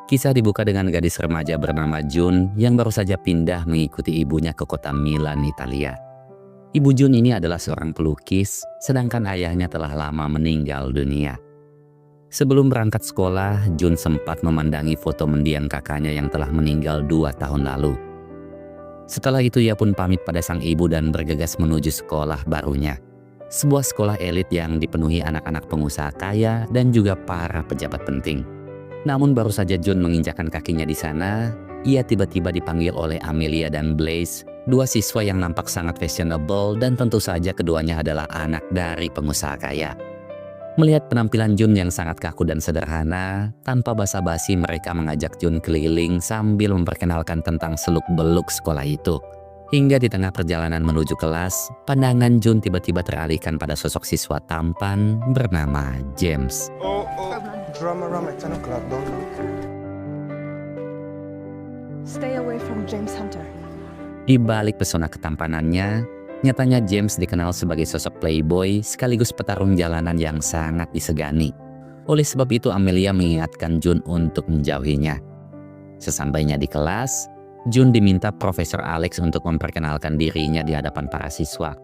Kisah dibuka dengan gadis remaja bernama Jun yang baru saja pindah mengikuti ibunya ke kota Milan, Italia. Ibu Jun ini adalah seorang pelukis, sedangkan ayahnya telah lama meninggal dunia. Sebelum berangkat sekolah, Jun sempat memandangi foto mendiang kakaknya yang telah meninggal 2 tahun lalu. Setelah itu ia pun pamit pada sang ibu dan bergegas menuju sekolah barunya. Sebuah sekolah elit yang dipenuhi anak-anak pengusaha kaya dan juga para pejabat penting. Namun baru saja Jun menginjakkan kakinya di sana, ia tiba-tiba dipanggil oleh Amelia dan Blaise, dua siswa yang nampak sangat fashionable dan tentu saja keduanya adalah anak dari pengusaha kaya. Melihat penampilan Jun yang sangat kaku dan sederhana, tanpa basa-basi mereka mengajak Jun keliling sambil memperkenalkan tentang seluk-beluk sekolah itu. Hingga di tengah perjalanan menuju kelas, pandangan Jun tiba-tiba teralihkan pada sosok siswa tampan bernama James. Drama 10 o'clock, don't look. Stay away from James Hunter. Di balik pesona ketampanannya, nyatanya James dikenal sebagai sosok playboy sekaligus petarung jalanan yang sangat disegani. Oleh sebab itu Amelia mengingatkan Jun untuk menjauhinya. Sesampainya di kelas, Jun diminta Profesor Alex untuk memperkenalkan dirinya di hadapan para siswa.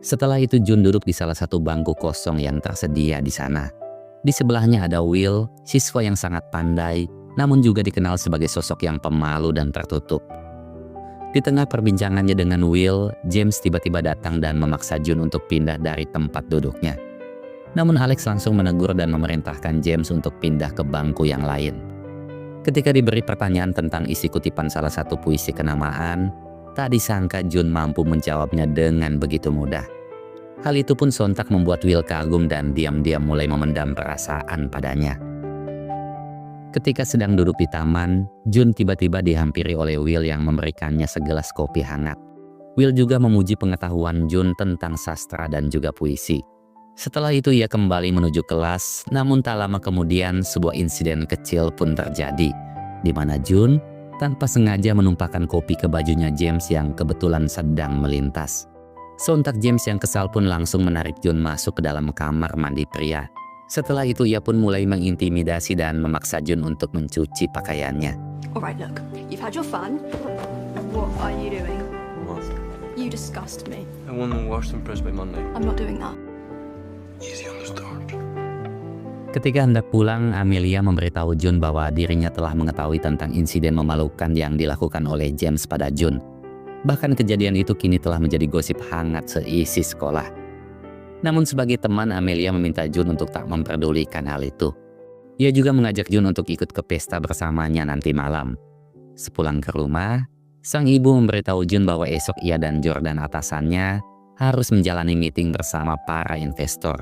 Setelah itu Jun duduk di salah satu bangku kosong yang tersedia di sana. Di sebelahnya ada Will, siswa yang sangat pandai, namun juga dikenal sebagai sosok yang pemalu dan tertutup. Di tengah perbincangannya dengan Will, James tiba-tiba datang dan memaksa Jun untuk pindah dari tempat duduknya. Namun Alex langsung menegur dan memerintahkan James untuk pindah ke bangku yang lain. Ketika diberi pertanyaan tentang isi kutipan salah satu puisi kenamaan, tak disangka Jun mampu menjawabnya dengan begitu mudah. Hal itu pun sontak membuat Will kagum dan diam-diam mulai memendam perasaan padanya. Ketika sedang duduk di taman, Jun tiba-tiba dihampiri oleh Will yang memberikannya segelas kopi hangat. Will juga memuji pengetahuan Jun tentang sastra dan juga puisi. Setelah itu ia kembali menuju kelas, namun tak lama kemudian sebuah insiden kecil pun terjadi, di mana Jun tanpa sengaja menumpahkan kopi ke bajunya James yang kebetulan sedang melintas. Sontak James yang kesal pun langsung menarik Jun masuk ke dalam kamar mandi pria. Setelah itu ia pun mulai mengintimidasi dan memaksa Jun untuk mencuci pakaiannya. Alright, look, you've had your fun. What are you doing? What? You disgust me. I want them washed and pressed by Monday. I'm not doing that. Easy on the start. Ketika hendak pulang, Amelia memberitahu Jun bahwa dirinya telah mengetahui tentang insiden memalukan yang dilakukan oleh James pada Jun. Bahkan kejadian itu kini telah menjadi gosip hangat seisi sekolah. Namun sebagai teman, Amelia meminta Jun untuk tak memperdulikan hal itu. Ia juga mengajak Jun untuk ikut ke pesta bersamanya nanti malam. Sepulang ke rumah, sang ibu memberitahu Jun bahwa esok ia dan Jordan atasannya harus menjalani meeting bersama para investor.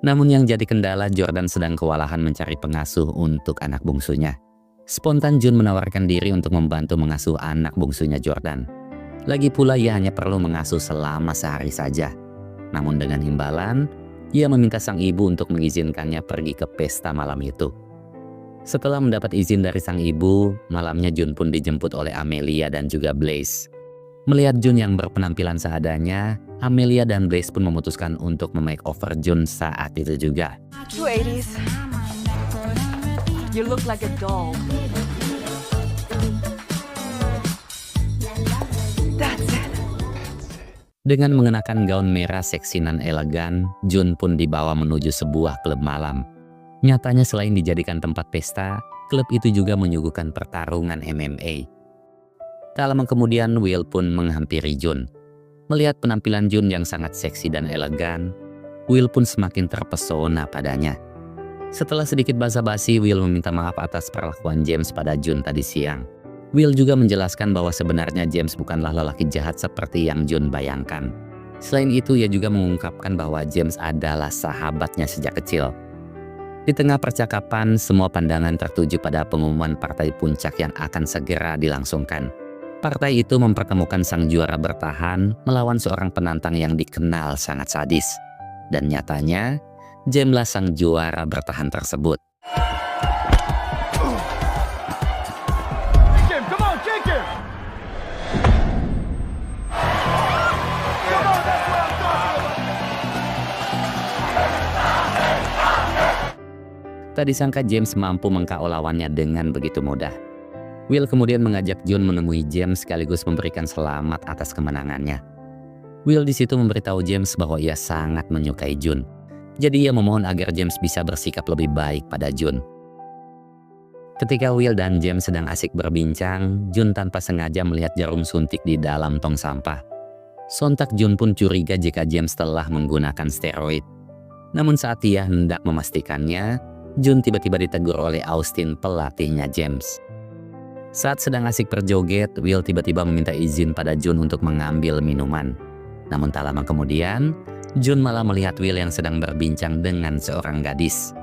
Namun yang jadi kendala, Jordan sedang kewalahan mencari pengasuh untuk anak bungsunya. Spontan Jun menawarkan diri untuk membantu mengasuh anak bungsunya Jordan. Lagi pula ia hanya perlu mengasuh selama sehari saja. Namun dengan imbalan, ia meminta sang ibu untuk mengizinkannya pergi ke pesta malam itu. Setelah mendapat izin dari sang ibu, malamnya Jun pun dijemput oleh Amelia dan juga Blaise. Melihat Jun yang berpenampilan seadanya, Amelia dan Blaise pun memutuskan untuk memakeover Jun saat itu juga. 280s. You look like a doll. That's it. Dengan mengenakan gaun merah seksi dan elegan, Jun pun dibawa menuju sebuah klub malam. Nyatanya selain dijadikan tempat pesta, klub itu juga menyuguhkan pertarungan MMA. Tak lama kemudian Will pun menghampiri Jun. Melihat penampilan Jun yang sangat seksi dan elegan, Will pun semakin terpesona padanya. Setelah sedikit basa-basi, Will meminta maaf atas perlakuan James pada Jun tadi siang. Will juga menjelaskan bahwa sebenarnya James bukanlah lelaki jahat seperti yang Jun bayangkan. Selain itu, ia juga mengungkapkan bahwa James adalah sahabatnya sejak kecil. Di tengah percakapan, semua pandangan tertuju pada pengumuman partai puncak yang akan segera dilangsungkan. Partai itu mempertemukan sang juara bertahan melawan seorang penantang yang dikenal sangat sadis. Dan nyatanya, James lah sang juara bertahan tersebut. Tak disangka James mampu meng-KO lawannya dengan begitu mudah. Will kemudian mengajak Jun menemui James sekaligus memberikan selamat atas kemenangannya. Will di situ memberitahu James bahwa ia sangat menyukai Jun. Jadi ia memohon agar James bisa bersikap lebih baik pada Jun. Ketika Will dan James sedang asik berbincang, Jun tanpa sengaja melihat jarum suntik di dalam tong sampah. Sontak Jun pun curiga jika James telah menggunakan steroid. Namun saat ia hendak memastikannya, Jun tiba-tiba ditegur oleh Austin, pelatihnya James. Saat sedang asik berjoget, Will tiba-tiba meminta izin pada Jun untuk mengambil minuman. Namun tak lama kemudian, Jun malah melihat Will yang sedang berbincang dengan seorang gadis.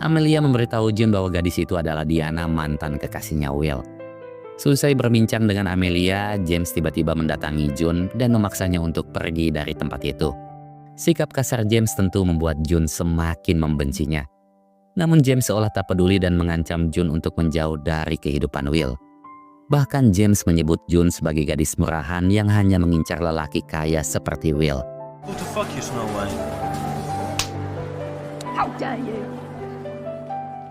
Amelia memberitahu Jun bahwa gadis itu adalah Diana, mantan kekasihnya Will. Selesai berbincang dengan Amelia, James tiba-tiba mendatangi Jun dan memaksanya untuk pergi dari tempat itu. Sikap kasar James tentu membuat Jun semakin membencinya. Namun James seolah tak peduli dan mengancam Jun untuk menjauh dari kehidupan Will. Bahkan James menyebut Jun sebagai gadis murahan yang hanya mengincar lelaki kaya seperti Will. What the fuck, you Snow White? How dare you?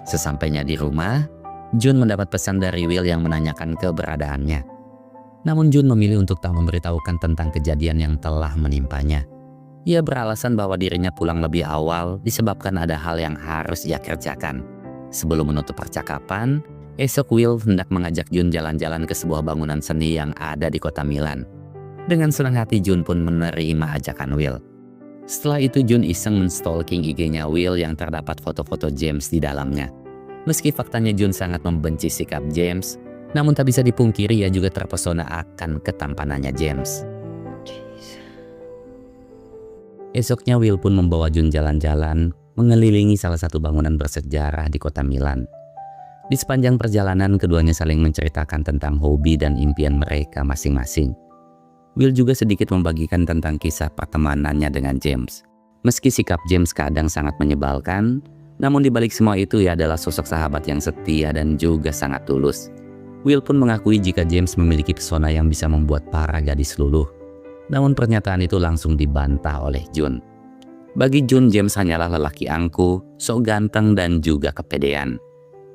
Sesampainya di rumah, Jun mendapat pesan dari Will yang menanyakan keberadaannya. Namun Jun memilih untuk tak memberitahukan tentang kejadian yang telah menimpanya. Ia beralasan bahwa dirinya pulang lebih awal disebabkan ada hal yang harus ia kerjakan. Sebelum menutup percakapan, esok Will hendak mengajak Jun jalan-jalan ke sebuah bangunan seni yang ada di kota Milan. Dengan senang hati Jun pun menerima ajakan Will. Setelah itu Jun iseng menstalking IG-nya Will yang terdapat foto-foto James di dalamnya. Meski faktanya Jun sangat membenci sikap James, namun tak bisa dipungkiri ia juga terpesona akan ketampanannya James. Esoknya Will pun membawa Jun jalan-jalan mengelilingi salah satu bangunan bersejarah di kota Milan. Di sepanjang perjalanan keduanya saling menceritakan tentang hobi dan impian mereka masing-masing. Will juga sedikit membagikan tentang kisah pertemanannya dengan James. Meski sikap James kadang sangat menyebalkan, namun di balik semua itu ia adalah sosok sahabat yang setia dan juga sangat tulus. Will pun mengakui jika James memiliki pesona yang bisa membuat para gadis luluh. Namun pernyataan itu langsung dibantah oleh Jun. Bagi Jun, James hanyalah lelaki angkuh, sok ganteng dan juga kepedean.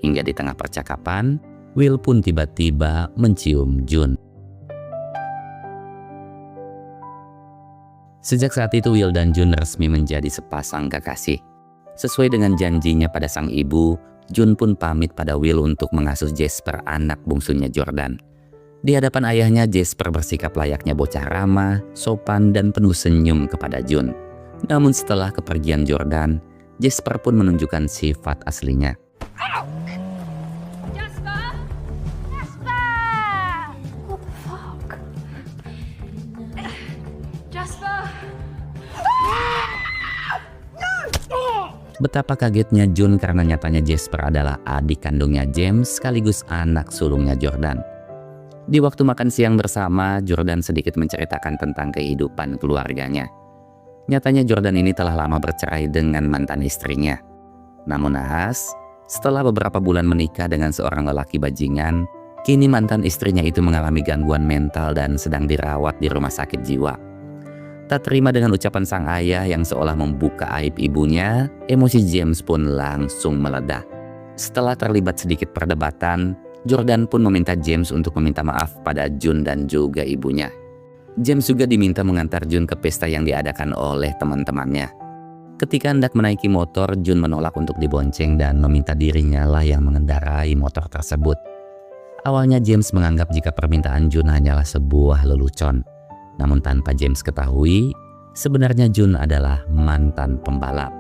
Hingga di tengah percakapan, Will pun tiba-tiba mencium Jun. Sejak saat itu Will dan Jun resmi menjadi sepasang kekasih. Sesuai dengan janjinya pada sang ibu, Jun pun pamit pada Will untuk mengasuh Jasper, anak bungsunya Jordan. Di hadapan ayahnya, Jasper bersikap layaknya bocah ramah, sopan dan penuh senyum kepada Jun. Namun setelah kepergian Jordan, Jasper pun menunjukkan sifat aslinya. Jasper! Jasper! What the fuck? Jasper! Betapa kagetnya Jun karena nyatanya Jasper adalah adik kandungnya James sekaligus anak sulungnya Jordan. Di waktu makan siang bersama, Jordan sedikit menceritakan tentang kehidupan keluarganya. Nyatanya Jordan ini telah lama bercerai dengan mantan istrinya. Namun naas, setelah beberapa bulan menikah dengan seorang lelaki bajingan, kini mantan istrinya itu mengalami gangguan mental dan sedang dirawat di rumah sakit jiwa. Tak terima dengan ucapan sang ayah yang seolah membuka aib ibunya, emosi James pun langsung meledak. Setelah terlibat sedikit perdebatan, Jordan pun meminta James untuk meminta maaf pada Jun dan juga ibunya. James juga diminta mengantar Jun ke pesta yang diadakan oleh teman-temannya. Ketika hendak menaiki motor, Jun menolak untuk dibonceng dan meminta dirinya lah yang mengendarai motor tersebut. Awalnya James menganggap jika permintaan Jun hanyalah sebuah lelucon. Namun tanpa James ketahui, sebenarnya Jun adalah mantan pembalap.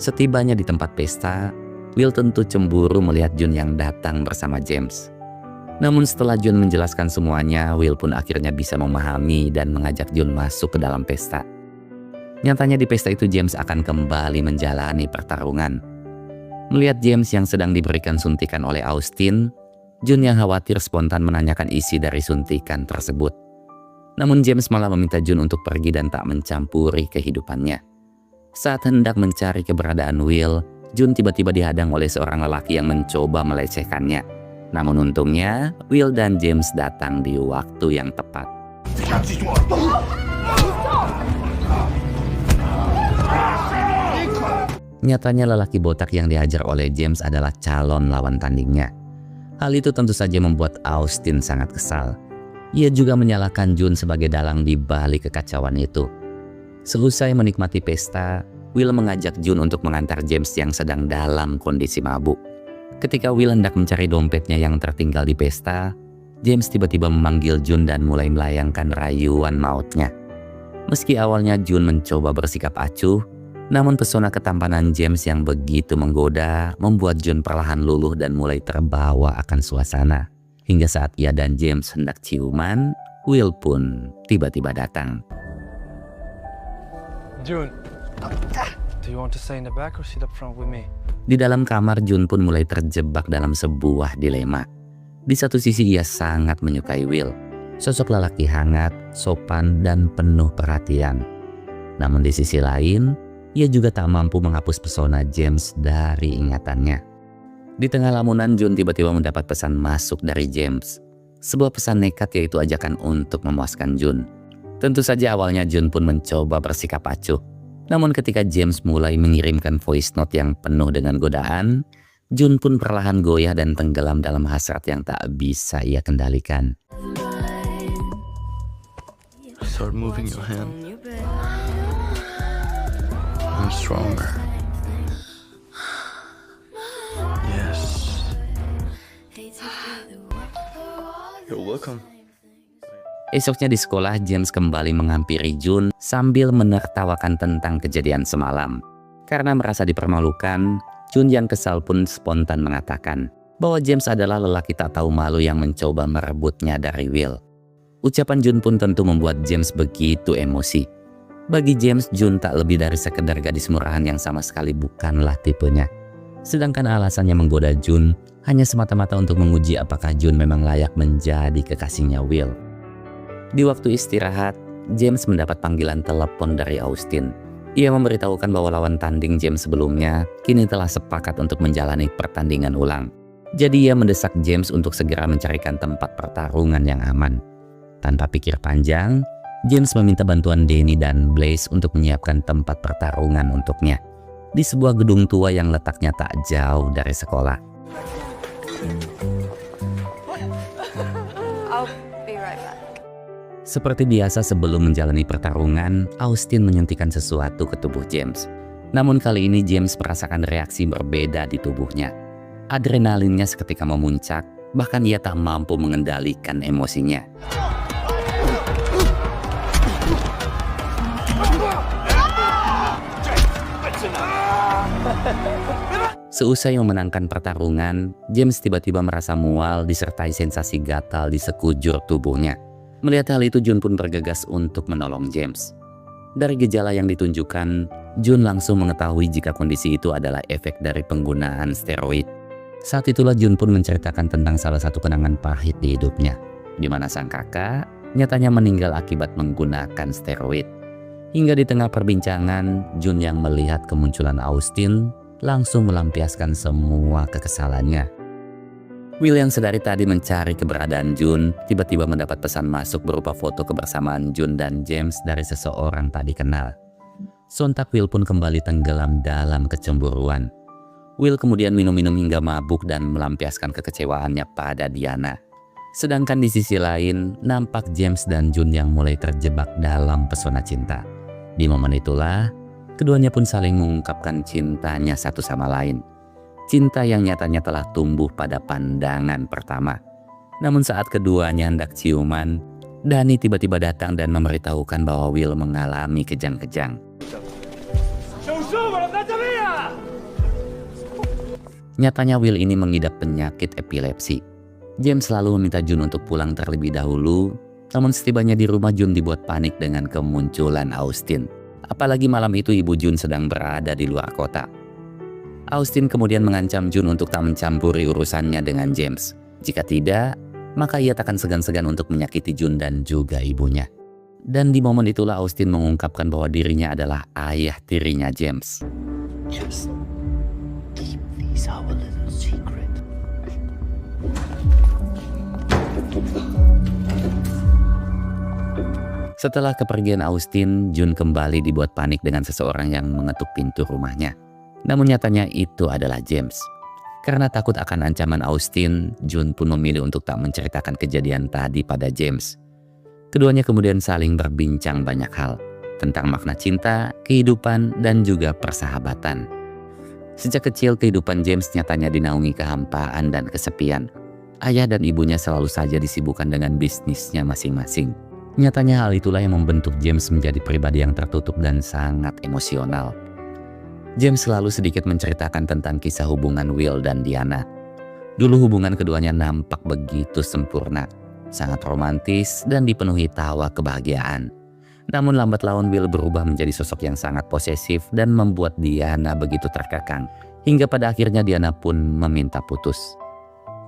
Setibanya di tempat pesta, Will tentu cemburu melihat Jun yang datang bersama James. Namun setelah Jun menjelaskan semuanya, Will pun akhirnya bisa memahami dan mengajak Jun masuk ke dalam pesta. Nyatanya di pesta itu James akan kembali menjalani pertarungan. Melihat James yang sedang diberikan suntikan oleh Austin, Jun yang khawatir spontan menanyakan isi dari suntikan tersebut. Namun James malah meminta Jun untuk pergi dan tak mencampuri kehidupannya. Saat hendak mencari keberadaan Will, Jun tiba-tiba dihadang oleh seorang lelaki yang mencoba melecehkannya. Namun untungnya, Will dan James datang di waktu yang tepat. Nyatanya lelaki botak yang dihajar oleh James adalah calon lawan tandingnya. Hal itu tentu saja membuat Austin sangat kesal. Ia juga menyalahkan Jun sebagai dalang di balik kekacauan itu. Selesai menikmati pesta, Will mengajak Jun untuk mengantar James yang sedang dalam kondisi mabuk. Ketika Will hendak mencari dompetnya yang tertinggal di pesta, James tiba-tiba memanggil Jun dan mulai melayangkan rayuan mautnya. Meski awalnya Jun mencoba bersikap acuh, namun pesona ketampanan James yang begitu menggoda membuat Jun perlahan luluh dan mulai terbawa akan suasana. Hingga saat ia dan James hendak ciuman, Will pun tiba-tiba datang. June, do you want to stay in the back or sit up front with me? Di dalam kamar, Jun pun mulai terjebak dalam sebuah dilema. Di satu sisi ia sangat menyukai Will, sosok lelaki hangat, sopan, dan penuh perhatian. Namun di sisi lain, ia juga tak mampu menghapus pesona James dari ingatannya. Di tengah lamunan, Jun tiba-tiba mendapat pesan masuk dari James. Sebuah pesan nekat, yaitu ajakan untuk memuaskan Jun. Tentu saja awalnya Jun pun mencoba bersikap acuh. Namun ketika James mulai mengirimkan voice note yang penuh dengan godaan, Jun pun perlahan goyah dan tenggelam dalam hasrat yang tak bisa ia kendalikan. Start moving your hand. I'm stronger. Yes. You're welcome. Esoknya di sekolah, James kembali menghampiri Jun sambil menertawakan tentang kejadian semalam. Karena merasa dipermalukan, Jun yang kesal pun spontan mengatakan bahwa James adalah lelaki tak tahu malu yang mencoba merebutnya dari Will. Ucapan Jun pun tentu membuat James begitu emosi. Bagi James, Jun tak lebih dari sekedar gadis murahan yang sama sekali bukanlah tipenya. Sedangkan alasan yang menggoda Jun hanya semata-mata untuk menguji apakah Jun memang layak menjadi kekasihnya Will. Di waktu istirahat, James mendapat panggilan telepon dari Austin. Ia memberitahukan bahwa lawan tanding James sebelumnya kini telah sepakat untuk menjalani pertandingan ulang. Jadi ia mendesak James untuk segera mencarikan tempat pertarungan yang aman. Tanpa pikir panjang, James meminta bantuan Danny dan Blaze untuk menyiapkan tempat pertarungan untuknya di sebuah gedung tua yang letaknya tak jauh dari sekolah. I'll be right back. Seperti biasa sebelum menjalani pertarungan, Austin menyuntikkan sesuatu ke tubuh James. Namun kali ini James merasakan reaksi berbeda di tubuhnya. Adrenalinnya seketika memuncak, bahkan ia tak mampu mengendalikan emosinya. Seusai memenangkan pertarungan, James tiba-tiba merasa mual disertai sensasi gatal di sekujur tubuhnya. Melihat hal itu, Jun pun bergegas untuk menolong James. Dari gejala yang ditunjukkan, Jun langsung mengetahui jika kondisi itu adalah efek dari penggunaan steroid. Saat itulah Jun pun menceritakan tentang salah satu kenangan pahit di hidupnya, di mana sang kakak nyatanya meninggal akibat menggunakan steroid. Hingga di tengah perbincangan, Jun yang melihat kemunculan Austin langsung melampiaskan semua kekesalannya. Will yang sedari tadi mencari keberadaan Jun tiba-tiba mendapat pesan masuk berupa foto kebersamaan Jun dan James dari seseorang tak dikenal. Sontak Will pun kembali tenggelam dalam kecemburuan. Will kemudian minum-minum hingga mabuk dan melampiaskan kekecewaannya pada Diana. Sedangkan di sisi lain, nampak James dan Jun yang mulai terjebak dalam pesona cinta. Di momen itulah, keduanya pun saling mengungkapkan cintanya satu sama lain. Cinta yang nyatanya telah tumbuh pada pandangan pertama. Namun saat keduanya hendak ciuman, Danny tiba-tiba datang dan memberitahukan bahwa Will mengalami kejang-kejang. Nyatanya Will ini mengidap penyakit epilepsi. James selalu meminta Jun untuk pulang terlebih dahulu, namun setibanya di rumah Jun dibuat panik dengan kemunculan Austin. Apalagi malam itu ibu Jun sedang berada di luar kota. Austin kemudian mengancam Jun untuk tak mencampuri urusannya dengan James. Jika tidak, maka ia takkan segan-segan untuk menyakiti Jun dan juga ibunya. Dan di momen itulah Austin mengungkapkan bahwa dirinya adalah ayah tirinya James. Just keep these our little secret. Setelah kepergian Austin, Jun kembali dibuat panik dengan seseorang yang mengetuk pintu rumahnya. Namun nyatanya itu adalah James. Karena takut akan ancaman Austin, Jun pun memilih untuk tak menceritakan kejadian tadi pada James. Keduanya kemudian saling berbincang banyak hal tentang makna cinta, kehidupan, dan juga persahabatan. Sejak kecil kehidupan James nyatanya dinaungi kehampaan dan kesepian. Ayah dan ibunya selalu saja disibukkan dengan bisnisnya masing-masing. Nyatanya hal itulah yang membentuk James menjadi pribadi yang tertutup dan sangat emosional. James selalu sedikit menceritakan tentang kisah hubungan Will dan Diana. Dulu hubungan keduanya nampak begitu sempurna, sangat romantis dan dipenuhi tawa kebahagiaan. Namun lambat laun Will berubah menjadi sosok yang sangat posesif dan membuat Diana begitu terkekang, hingga pada akhirnya Diana pun meminta putus.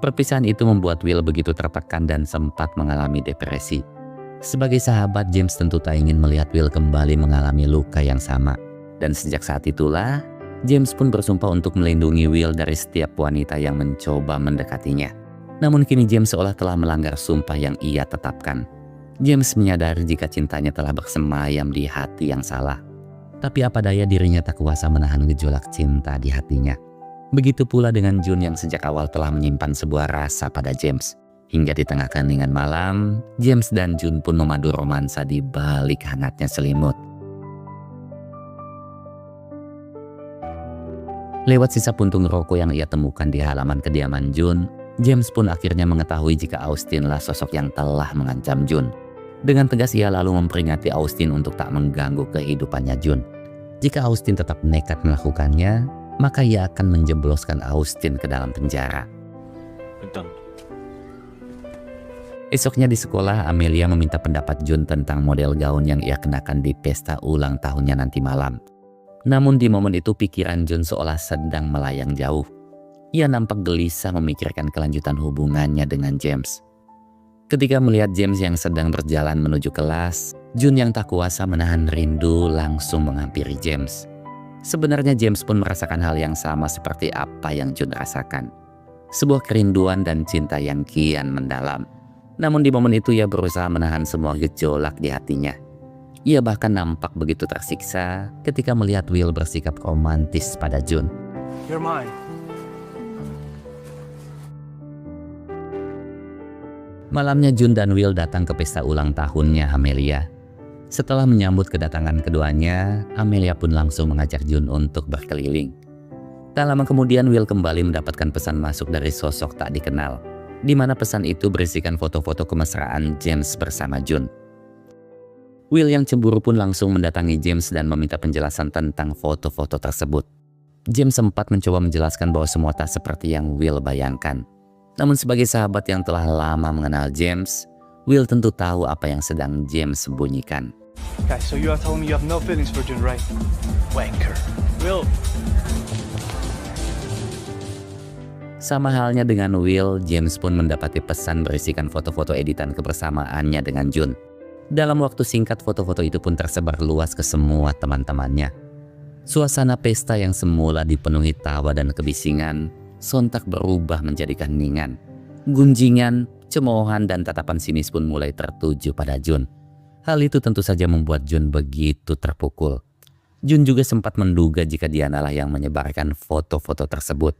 Perpisahan itu membuat Will begitu tertekan dan sempat mengalami depresi. Sebagai sahabat, James tentu tak ingin melihat Will kembali mengalami luka yang sama. Dan sejak saat itulah, James pun bersumpah untuk melindungi Will dari setiap wanita yang mencoba mendekatinya. Namun kini James seolah telah melanggar sumpah yang ia tetapkan. James menyadari jika cintanya telah bersemayam di hati yang salah. Tapi apa daya dirinya tak kuasa menahan gejolak cinta di hatinya. Begitu pula dengan Jun yang sejak awal telah menyimpan sebuah rasa pada James. Hingga di tengah keheningan malam, James dan Jun pun memadu romansa di balik hangatnya selimut. Lewat sisa puntung rokok yang ia temukan di halaman kediaman Jun, James pun akhirnya mengetahui jika Austinlah sosok yang telah mengancam Jun. Dengan tegas ia lalu memperingati Austin untuk tak mengganggu kehidupannya Jun. Jika Austin tetap nekat melakukannya, maka ia akan menjebloskan Austin ke dalam penjara. Esoknya di sekolah, Amelia meminta pendapat Jun tentang model gaun yang ia kenakan di pesta ulang tahunnya nanti malam. Namun di momen itu pikiran Jun seolah sedang melayang jauh. Ia nampak gelisah memikirkan kelanjutan hubungannya dengan James. Ketika melihat James yang sedang berjalan menuju kelas, Jun yang tak kuasa menahan rindu langsung menghampiri James. Sebenarnya James pun merasakan hal yang sama seperti apa yang Jun rasakan. Sebuah kerinduan dan cinta yang kian mendalam. Namun di momen itu ia berusaha menahan semua gejolak di hatinya. Ia bahkan nampak begitu tersiksa ketika melihat Will bersikap romantis pada Jun. You're mine. Malamnya Jun dan Will datang ke pesta ulang tahunnya Amelia. Setelah menyambut kedatangan keduanya, Amelia pun langsung mengajak Jun untuk berkeliling. Tak lama kemudian Will kembali mendapatkan pesan masuk dari sosok tak dikenal, di mana pesan itu berisikan foto-foto kemesraan James bersama Jun. Will yang cemburu pun langsung mendatangi James dan meminta penjelasan tentang foto-foto tersebut. James sempat mencoba menjelaskan bahwa semua tak seperti yang Will bayangkan. Namun sebagai sahabat yang telah lama mengenal James, Will tentu tahu apa yang sedang James sembunyikan. Guys, so you are telling me you have no feelings for Jun, right? Wanker. Will. Sama halnya dengan Will, James pun mendapati pesan berisikan foto-foto editan kebersamaannya dengan Jun. Dalam waktu singkat foto-foto itu pun tersebar luas ke semua teman-temannya. Suasana pesta yang semula dipenuhi tawa dan kebisingan sontak berubah menjadi keheningan. Gunjingan, cemoohan dan tatapan sinis pun mulai tertuju pada Jun. Hal itu tentu saja membuat Jun begitu terpukul. Jun juga sempat menduga jika Diana lah yang menyebarkan foto-foto tersebut.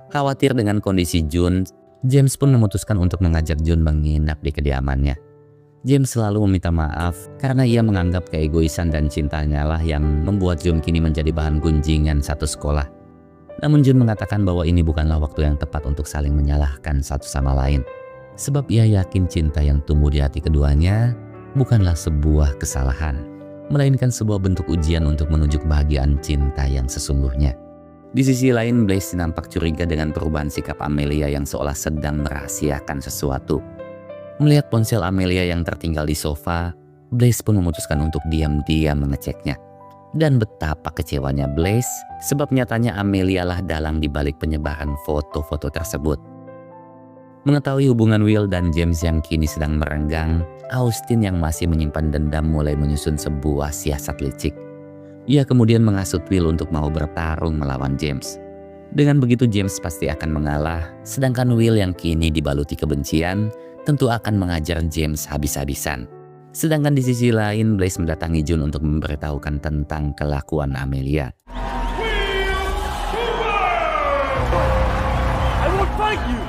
Khawatir dengan kondisi Jun, James pun memutuskan untuk mengajak Jun menginap di kediamannya. James selalu meminta maaf karena ia menganggap keegoisan dan cintanya lah yang membuat Jun kini menjadi bahan gunjingan satu sekolah. Namun Jun mengatakan bahwa ini bukanlah waktu yang tepat untuk saling menyalahkan satu sama lain. Sebab ia yakin cinta yang tumbuh di hati keduanya bukanlah sebuah kesalahan, melainkan sebuah bentuk ujian untuk menuju kebahagiaan cinta yang sesungguhnya. Di sisi lain, Blaise nampak curiga dengan perubahan sikap Amelia yang seolah sedang merahasiakan sesuatu. Melihat ponsel Amelia yang tertinggal di sofa, Blaise pun memutuskan untuk diam-diam mengeceknya. Dan betapa kecewanya Blaise, sebab nyatanya Amelia lah dalang dibalik penyebaran foto-foto tersebut. Mengetahui hubungan Will dan James yang kini sedang merenggang, Austin yang masih menyimpan dendam mulai menyusun sebuah siasat licik. Ia kemudian menghasut Will untuk mau bertarung melawan James. Dengan begitu James pasti akan mengalah, sedangkan Will yang kini dibaluti kebencian tentu akan mengajar James habis-habisan. Sedangkan di sisi lain, Blaze mendatangi Jun untuk memberitahukan tentang kelakuan Amelia. I won't fight you!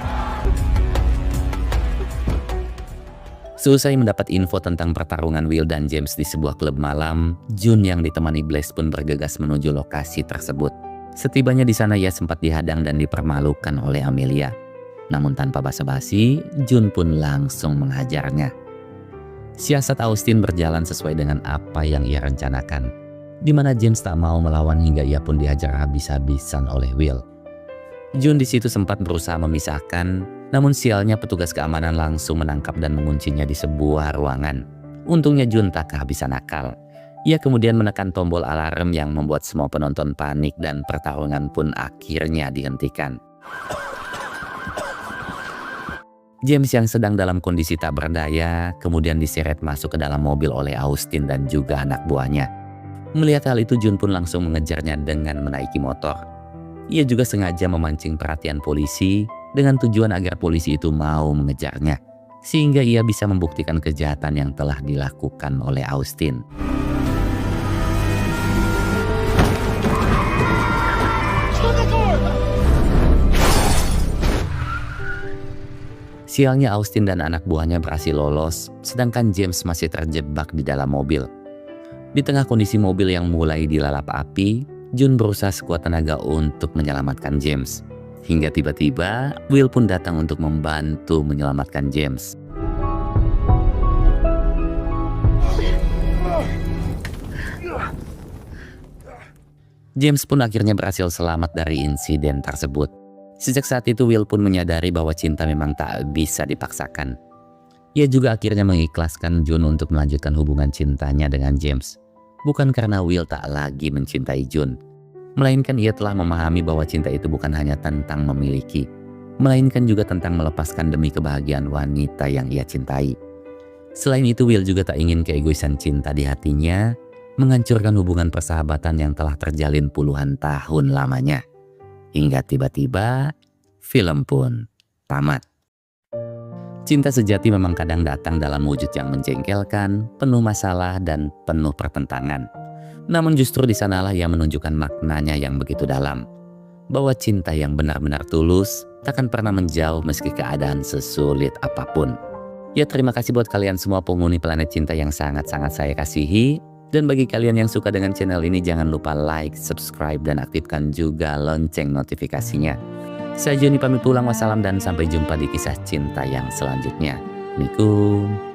Seusai mendapat info tentang pertarungan Will dan James di sebuah klub malam, Jun yang ditemani Blaze pun bergegas menuju lokasi tersebut. Setibanya di sana ia sempat dihadang dan dipermalukan oleh Amelia. Namun tanpa basa-basi, Jun pun langsung menghajarnya. Siasat Austin berjalan sesuai dengan apa yang ia rencanakan, di mana James tak mau melawan hingga ia pun dihajar habis-habisan oleh Will. Jun di situ sempat berusaha memisahkan, namun sialnya petugas keamanan langsung menangkap dan menguncinya di sebuah ruangan. Untungnya Jun tak kehabisan akal. Ia kemudian menekan tombol alarm yang membuat semua penonton panik dan pertarungan pun akhirnya dihentikan. James yang sedang dalam kondisi tak berdaya kemudian diseret masuk ke dalam mobil oleh Austin dan juga anak buahnya. Melihat hal itu Jun pun langsung mengejarnya dengan menaiki motor. Ia juga sengaja memancing perhatian polisi dengan tujuan agar polisi itu mau mengejarnya, sehingga ia bisa membuktikan kejahatan yang telah dilakukan oleh Austin. Sialnya Austin dan anak buahnya berhasil lolos, sedangkan James masih terjebak di dalam mobil. Di tengah kondisi mobil yang mulai dilalap api, Jun berusaha sekuat tenaga untuk menyelamatkan James. Hingga tiba-tiba, Will pun datang untuk membantu menyelamatkan James. James pun akhirnya berhasil selamat dari insiden tersebut. Sejak saat itu Will pun menyadari bahwa cinta memang tak bisa dipaksakan. Ia juga akhirnya mengikhlaskan Jun untuk melanjutkan hubungan cintanya dengan James. Bukan karena Will tak lagi mencintai Jun, melainkan ia telah memahami bahwa cinta itu bukan hanya tentang memiliki, melainkan juga tentang melepaskan demi kebahagiaan wanita yang ia cintai. Selain itu Will juga tak ingin keegoisan cinta di hatinya menghancurkan hubungan persahabatan yang telah terjalin puluhan tahun lamanya. Hingga tiba-tiba film pun tamat. Cinta sejati memang kadang datang dalam wujud yang menjengkelkan, penuh masalah dan penuh pertentangan. Namun justru di sanalah ia menunjukkan maknanya yang begitu dalam. Bahwa cinta yang benar-benar tulus takkan pernah menjauh meski keadaan sesulit apapun. Ya, terima kasih buat kalian semua penghuni planet cinta yang sangat-sangat saya kasihi. Dan bagi kalian yang suka dengan channel ini jangan lupa like, subscribe, dan aktifkan juga lonceng notifikasinya. Saya Joni pamit pulang, wassalam dan sampai jumpa di kisah cinta yang selanjutnya. Assalamualaikum.